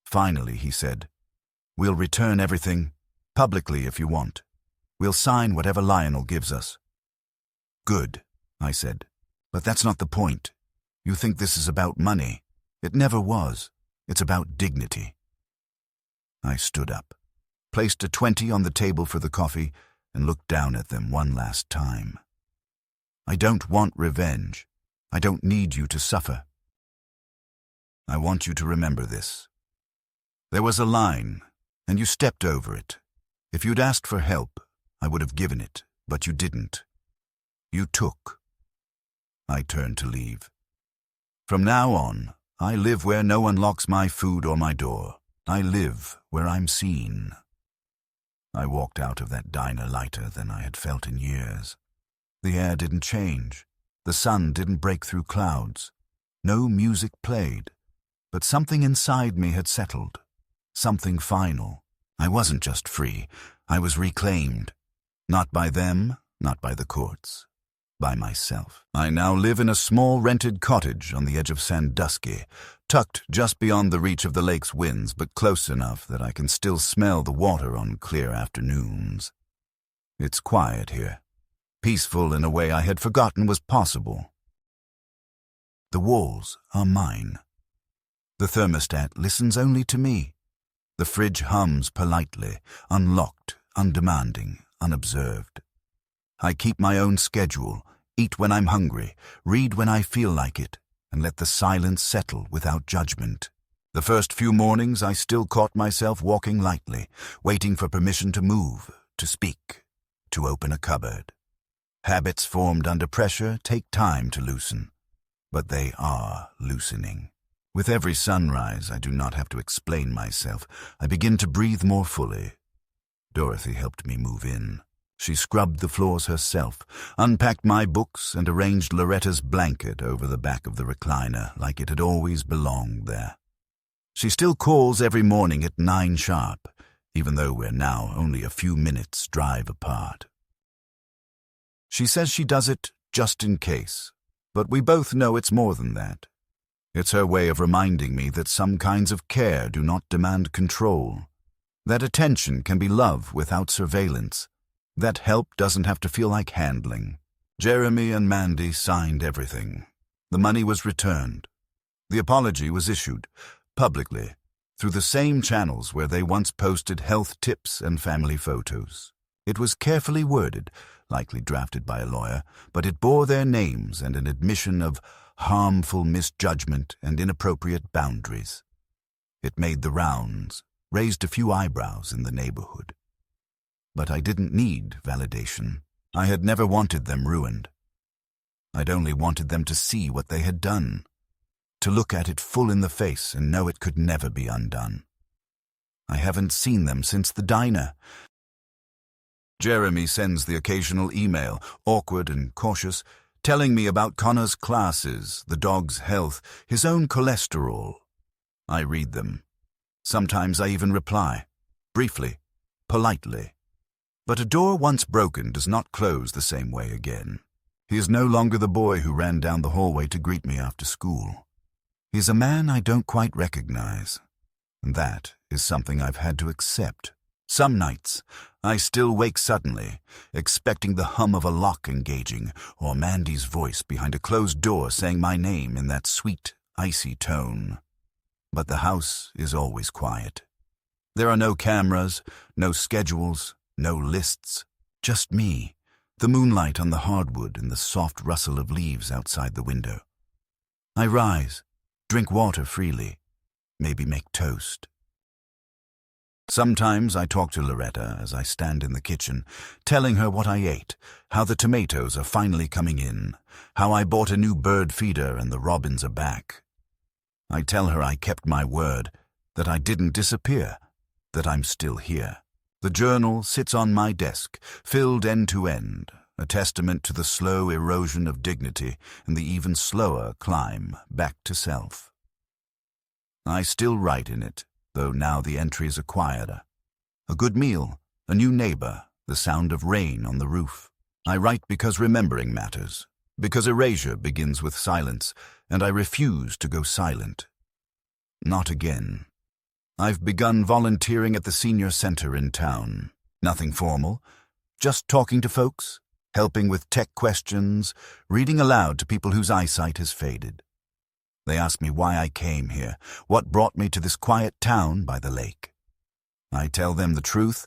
Finally, he said, "We'll return everything, publicly if you want. We'll sign whatever Lionel gives us." "Good," I said. "But that's not the point. You think this is about money. It never was. It's about dignity." I stood up, placed a 20 on the table for the coffee, and looked down at them one last time. "I don't want revenge. I don't need you to suffer. I want you to remember this. There was a line, and you stepped over it. If you'd asked for help, I would have given it, but you didn't. You took." I turned to leave. "From now on, I live where no one locks my food or my door. I live where I'm seen." I walked out of that diner lighter than I had felt in years. The air didn't change. The sun didn't break through clouds. No music played. But something inside me had settled. Something final. I wasn't just free. I was reclaimed. Not by them, not by the courts. By myself. I now live in a small rented cottage on the edge of Sandusky, tucked just beyond the reach of the lake's winds, but close enough that I can still smell the water on clear afternoons. It's quiet here. Peaceful in a way I had forgotten was possible. The walls are mine. The thermostat listens only to me. The fridge hums politely, unlocked, undemanding, unobserved. I keep my own schedule, eat when I'm hungry, read when I feel like it, and let the silence settle without judgment. The first few mornings I still caught myself walking lightly, waiting for permission to move, to speak, to open a cupboard. Habits formed under pressure take time to loosen, but they are loosening. With every sunrise, I do not have to explain myself. I begin to breathe more fully. Dorothy helped me move in. She scrubbed the floors herself, unpacked my books, and arranged Loretta's blanket over the back of the recliner like it had always belonged there. She still calls every morning at 9 sharp, even though we're now only a few minutes' drive apart. She says she does it just in case, but we both know it's more than that. It's her way of reminding me that some kinds of care do not demand control, that attention can be love without surveillance, that help doesn't have to feel like handling. Jeremy and Mandy signed everything. The money was returned. The apology was issued, publicly, through the same channels where they once posted health tips and family photos. It was carefully worded, likely drafted by a lawyer, but it bore their names and an admission of harmful misjudgment and inappropriate boundaries. It made the rounds, raised a few eyebrows in the neighborhood. But I didn't need validation. I had never wanted them ruined. I'd only wanted them to see what they had done, to look at it full in the face and know it could never be undone. I haven't seen them since the diner. Jeremy sends the occasional email, awkward and cautious, telling me about Connor's classes, the dog's health, his own cholesterol. I read them. Sometimes I even reply, briefly, politely. But a door once broken does not close the same way again. He is no longer the boy who ran down the hallway to greet me after school. He is a man I don't quite recognize, and that is something I've had to accept. Some nights, I still wake suddenly, expecting the hum of a lock engaging or Mandy's voice behind a closed door saying my name in that sweet, icy tone. But the house is always quiet. There are no cameras, no schedules, no lists, just me, the moonlight on the hardwood and the soft rustle of leaves outside the window. I rise, drink water freely, maybe make toast. Sometimes I talk to Loretta as I stand in the kitchen, telling her what I ate, how the tomatoes are finally coming in, how I bought a new bird feeder and the robins are back. I tell her I kept my word, that I didn't disappear, that I'm still here. The journal sits on my desk, filled end to end, a testament to the slow erosion of dignity and the even slower climb back to self. I still write in it, though now the entries are quieter. A good meal, a new neighbor, the sound of rain on the roof. I write because remembering matters, because erasure begins with silence, and I refuse to go silent. Not again. I've begun volunteering at the senior center in town. Nothing formal, just talking to folks, helping with tech questions, reading aloud to people whose eyesight has faded. They ask me why I came here, what brought me to this quiet town by the lake. I tell them the truth,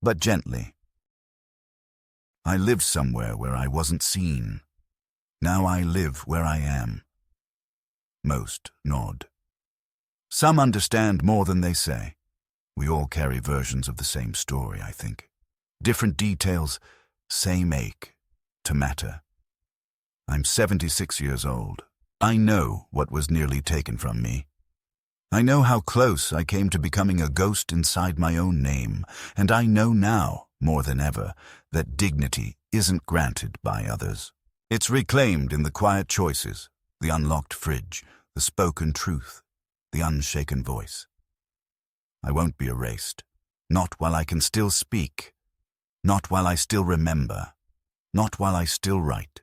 but gently. I lived somewhere where I wasn't seen. Now I live where I am. Most nod. Some understand more than they say. We all carry versions of the same story, I think. Different details, same ache to matter. I'm 76 years old. I know what was nearly taken from me. I know how close I came to becoming a ghost inside my own name, and I know now, more than ever, that dignity isn't granted by others. It's reclaimed in the quiet choices, the unlocked fridge, the spoken truth, the unshaken voice. I won't be erased, not while I can still speak, not while I still remember, not while I still write.